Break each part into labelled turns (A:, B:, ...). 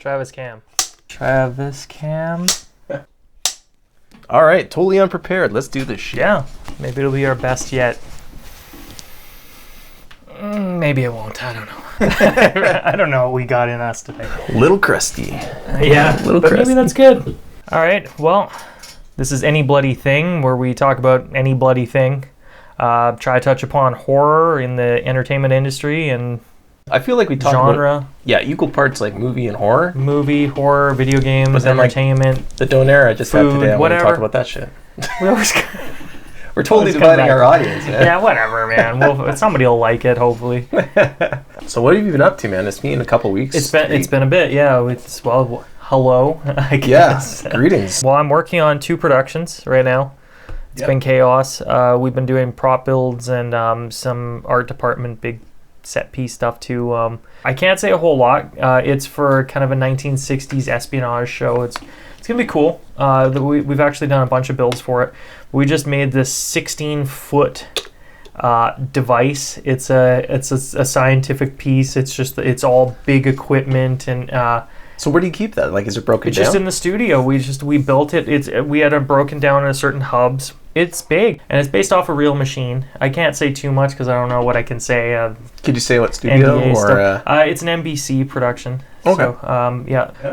A: Travis Cam. Travis Cam.
B: All right, totally unprepared. Let's do this shit.
A: Yeah, maybe it'll be our best yet. Maybe it won't. I don't know. I don't know what we got in us today.
B: Little crusty.
A: Yeah,
B: Little
A: but
B: crusty.
A: maybe that's good. All right, well, this is Any Bloody Thing, where we talk about any bloody thing. Try to touch upon horror in the entertainment industry and
B: I feel like we talk
A: genre.
B: about equal parts like movie and horror.
A: Movie, horror, video games,
B: But then,
A: entertainment.
B: The donair I just had
A: food,
B: today, I want to
A: whatever.
B: talk about that shit.
A: We always
B: We're totally
A: always come
B: dividing
A: back
B: our
A: to-
B: audience, man.
A: Yeah, whatever, man. Well, somebody will like it, hopefully.
B: So what have you been up to, man? It's been a couple weeks.
A: It's been a bit, yeah. Hello, I guess.
B: Yeah, greetings.
A: Well, I'm working on 2 productions right now. It's been chaos. We've been doing prop builds and some art department big set piece stuff too. I can't say a whole lot. It's for kind of a 1960s espionage show. It's gonna be cool. We've actually done a bunch of builds for it. We just made this 16-foot device. It's a scientific piece. It's all big equipment and.
B: So where do you keep that? Like, is it broken
A: It's
B: down?
A: just in the studio. We built it. We had it broken down in certain hubs. It's big and it's based off a real machine. I can't say too much because I don't know what I can say.
B: Could you say what studio
A: NDA
B: or?
A: stuff. It's an NBC production.
B: Okay.
A: So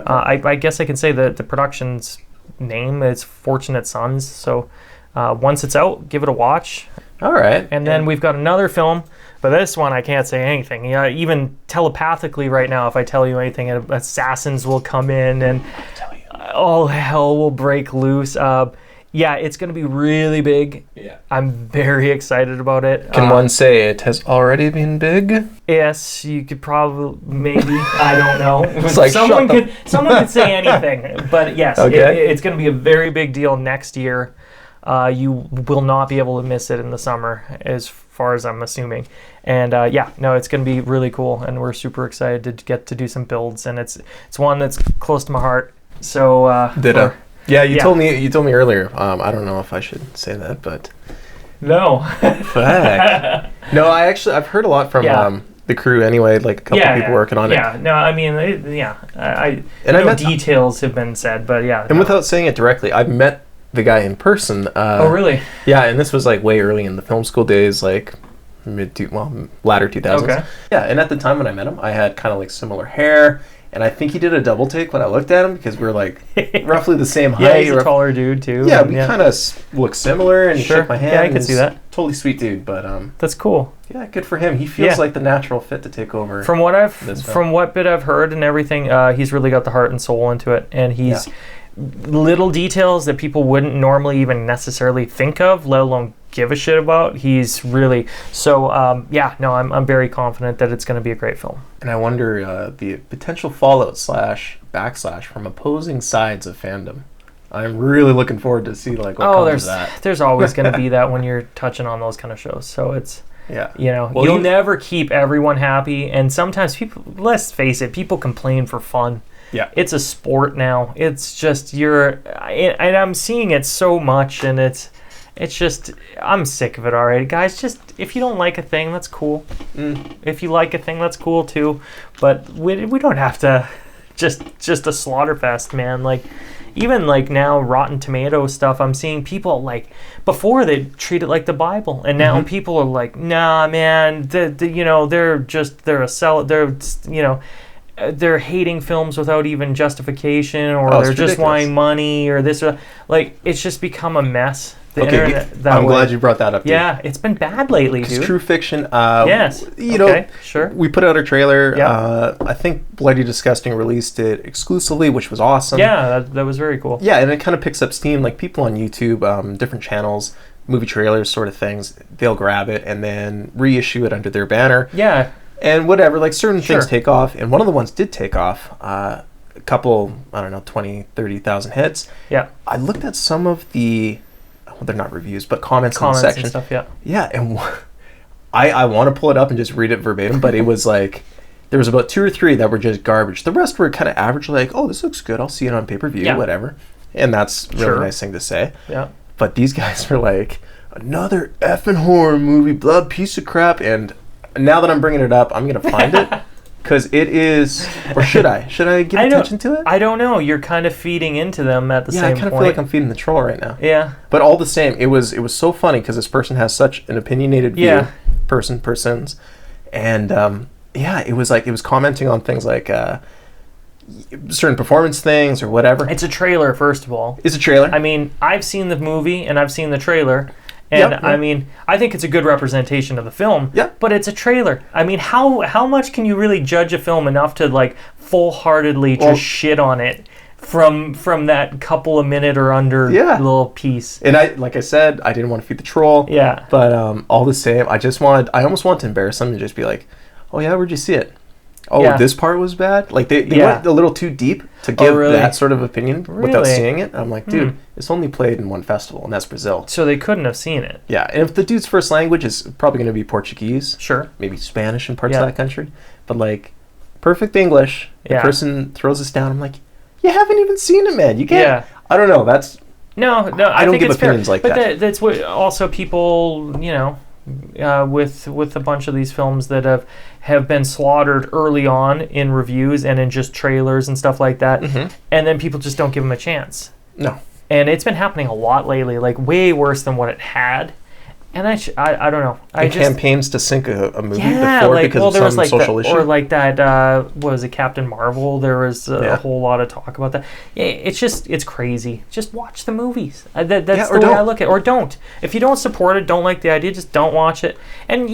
A: I guess I can say that the production's name is Fortunate Sons. So once it's out, give it a watch.
B: All right.
A: And then we've got another film. But this one, I can't say anything. Yeah, even telepathically right now, if I tell you anything, assassins will come in and all hell will break loose. Yeah, it's going to be really big. Yeah. I'm very excited about it.
B: Can one say it has already been big?
A: Yes, you could probably, maybe. I don't know.
B: It's like,
A: someone could say anything. But yes,
B: Okay.
A: it's going to be a very big deal next year. You will not be able to miss it in the summer, as far as I'm assuming. And it's going to be really cool, and we're super excited to get to do some builds. And it's one that's close to my heart. So
B: Ditto. You told me earlier. I don't know if I should say that, but
A: no.
B: Fuck. No, I've heard a lot from the crew anyway. Like a couple people working on it.
A: Yeah, no, I mean, I know details have been said, but yeah.
B: And without saying it directly, I've met the guy in person.
A: Oh, really?
B: Yeah, and this was like way early in the film school days, like latter 2000s.
A: Okay.
B: Yeah, and at the time when I met him, I had kind of like similar hair, and I think he did a double take when I looked at him because we were like roughly the same height.
A: Yeah, he's a taller dude too.
B: Yeah, we kind of look similar, and he shook my hand.
A: Yeah, I can see that.
B: Totally sweet dude, but
A: that's cool.
B: Yeah, good for him. He feels like the natural fit to take over.
A: From what bit I've heard and everything, he's really got the heart and soul into it, and he's little details that people wouldn't normally even necessarily think of, let alone give a shit about. He's really I'm very confident that it's going to be a great film.
B: And I wonder the potential fallout / backslash from opposing sides of fandom. I'm really looking forward to see like what comes of that.
A: There's always going to be that when you're touching on those kind of shows. So it's you'll never keep everyone happy, and sometimes people, let's face it, people complain for fun.
B: Yeah,
A: it's a sport now. It's just and I'm seeing it so much, and it's just, I'm sick of it already, guys. Just, if you don't like a thing, that's cool. If you like a thing, that's cool too. But we don't have to just a slaughterfest, man. Like, even like now, Rotten Tomato stuff, I'm seeing people like, before they treat it like the Bible, and now people are like, nah, man, they're hating films without even justification, or they're
B: ridiculous.
A: just wanting money, or this, or like, it's just become a mess.
B: I'm glad you brought that up.
A: Yeah, it's been bad lately, dude.
B: True Fiction.
A: Yes. Sure.
B: We put out a trailer. Yeah. I think Bloody Disgusting released it exclusively, which was awesome.
A: Yeah, that was very cool.
B: Yeah, and it kind of picks up steam. Like, people on YouTube, different channels, movie trailers, sort of things, they'll grab it and then reissue it under their banner.
A: Yeah.
B: And whatever, like, certain things take off, and one of the ones did take off. A couple, 20, 30,000 hits.
A: Yeah.
B: I looked at some of the, they're not reviews, but comments in the section.
A: And stuff, yeah.
B: Yeah, and I want to pull it up and just read it verbatim, but it was like, there was about 2 or 3 that were just garbage. The rest were kind of average, like, oh, this looks good, I'll see it on pay-per-view, whatever. And that's a really nice thing to say.
A: Yeah.
B: But these guys were like, another effing horror movie, blood piece of crap, and now that I'm bringing it up, I'm going to find it. Because it is, or should I? Should I give attention to it?
A: I don't know. You're kind of feeding into them at the same point.
B: Yeah, I kind of feel like I'm feeding the troll right now.
A: Yeah.
B: But all the same, it was so funny because this person has such an opinionated view, persons, and it was commenting on things like certain performance things or whatever.
A: It's a trailer, first of all.
B: It's a trailer.
A: I mean, I've seen the movie and I've seen the trailer. And I mean, I think it's a good representation of the film.
B: Yeah.
A: But it's a trailer. I mean, how much can you really judge a film enough to like full-heartedly just shit on it from that couple of minute or under little piece?
B: And like I said, I didn't want to feed the troll.
A: Yeah.
B: But all the same, I almost wanted to embarrass them and just be like, "Oh yeah, where'd you see it? Oh, this part was bad." Like they went a little too deep to give that sort of opinion without seeing it. I'm like, dude, it's only played in one festival, and that's Brazil.
A: So they couldn't have seen it.
B: Yeah, and if the dude's first language is probably going to be Portuguese,
A: sure,
B: maybe Spanish in parts of that country, but like perfect English, the person throws us down. I'm like, you haven't even seen it, man. You can't. Yeah. I don't know. That's
A: no.
B: I don't give opinions like that.
A: But that's what also people, with a bunch of these films that have been slaughtered early on in reviews and in just trailers and stuff like that, and then people just don't give them a chance.
B: No.
A: And it's been happening a lot lately, like way worse than what it had. And I don't know.
B: Campaigns to sink a movie before because of some social issue.
A: Or like that, what was it, Captain Marvel? There was a whole lot of talk about that. Yeah, it's crazy. Just watch the movies. That's the way I look at it. Or don't. If you don't support it, don't like the idea, just don't watch it. And,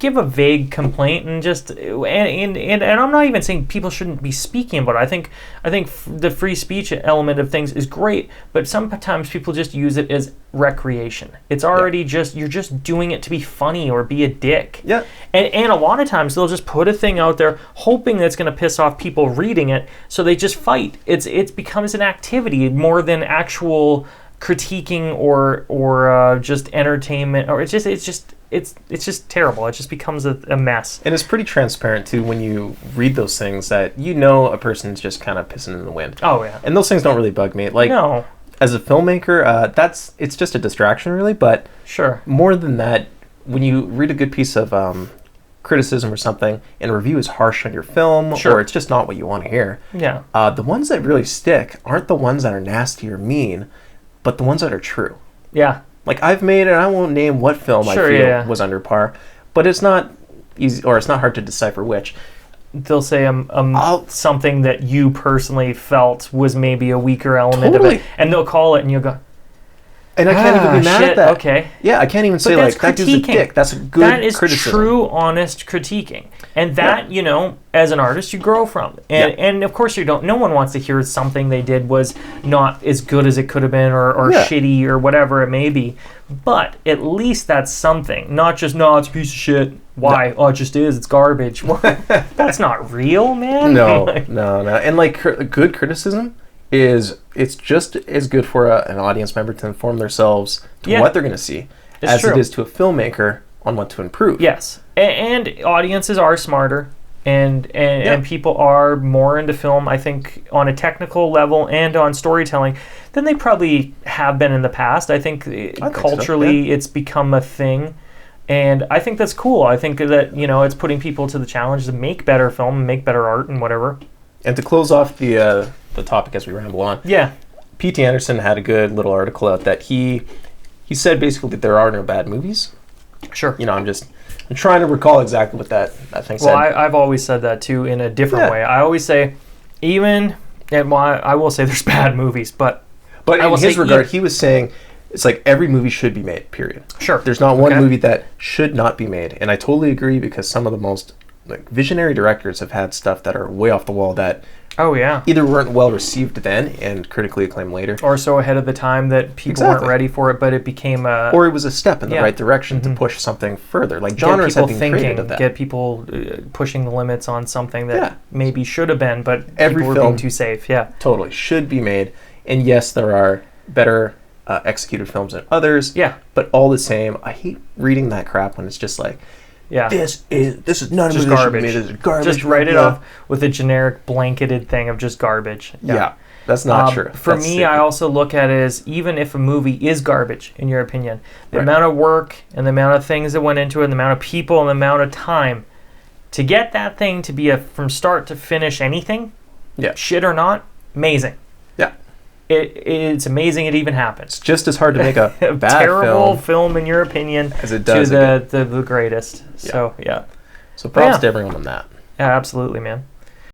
A: give a vague complaint and just... And I'm not even saying people shouldn't be speaking about it. I think the free speech element of things is great, but sometimes people just use it as recreation. It's already you're just doing it to be funny or be a dick.
B: Yeah.
A: And a lot of times they'll just put a thing out there hoping that's going to piss off people reading it, so they just fight. It becomes an activity more than actual critiquing or just entertainment, or it's just terrible. It just becomes a mess.
B: And it's pretty transparent too when you read those things that a person's just kind of pissing in the wind.
A: Oh yeah.
B: And those things don't really bug me. Like
A: no.
B: As a filmmaker, it's just a distraction, really. But
A: sure, more
B: than that, when you read a good piece of criticism or something, and a review is harsh on your film, or it's just not what you want to hear.
A: Yeah.
B: The ones that really stick aren't the ones that are nasty or mean, but the ones that are true.
A: Yeah.
B: Like I've made, and I won't name what film I feel was under par, but it's not easy, or it's not hard to decipher which.
A: They'll say something that you personally felt was maybe a weaker element of it, and they'll call it, and you'll go,
B: and I can't even be mad at that.
A: Okay.
B: Yeah, I can't even say like that dude's a dick. That's a good criticism. That is
A: true, honest critiquing, and that as an artist, you grow from. And of course, no one wants to hear something they did was not as good as it could have been, or shitty, or whatever it may be. But at least that's something, not just it's a piece of shit. Why? No. Oh, it just is. It's garbage. That's not real, man.
B: No. And like good criticism it's just as good for an audience member to inform themselves to what they're going to see as it is to a filmmaker on what to improve.
A: Yes, and audiences are smarter, and people are more into film, I think, on a technical level and on storytelling than they probably have been in the past. I think culturally it's become a thing. And I think that's cool. I think that, it's putting people to the challenge to make better film and make better art and whatever.
B: And to close off the topic as we ramble on.
A: Yeah.
B: P.T. Anderson had a good little article out that he said basically that there are no bad movies.
A: Sure.
B: I'm trying to recall exactly what that thing said.
A: Well, I've always said that too in a different way. I always say I will say there's bad movies, but
B: in his regard, he was saying it's like every movie should be made, period.
A: Sure.
B: There's not one movie that should not be made. And I totally agree, because some of the most visionary directors have had stuff that are way off the wall that either weren't well received then and critically acclaimed later,
A: or so ahead of the time that people weren't ready for it, but it became
B: or it was a step in the right direction to push something further. Like genres have been created of that.
A: Get people pushing the limits on something that maybe should have been, but
B: every
A: people were being too safe. Yeah,
B: totally should be made. And yes, there are better executed films than others.
A: Yeah,
B: but all the same, I hate reading that crap when it's just like, this is not
A: just garbage. This is garbage. Just write it off with a generic blanketed thing of just garbage.
B: Yeah, that's not true.
A: For me, I also look at it as, even if a movie is garbage, in your opinion, the amount of work and the amount of things that went into it, and the amount of people and the amount of time to get that thing to be from start to finish anything, shit or not, amazing.
B: Yeah.
A: It's amazing it even happens.
B: It's just as hard to make a bad
A: terrible film, in your opinion,
B: as it does
A: to the greatest. Yeah. So, yeah.
B: So props to everyone on that.
A: Yeah, absolutely, man.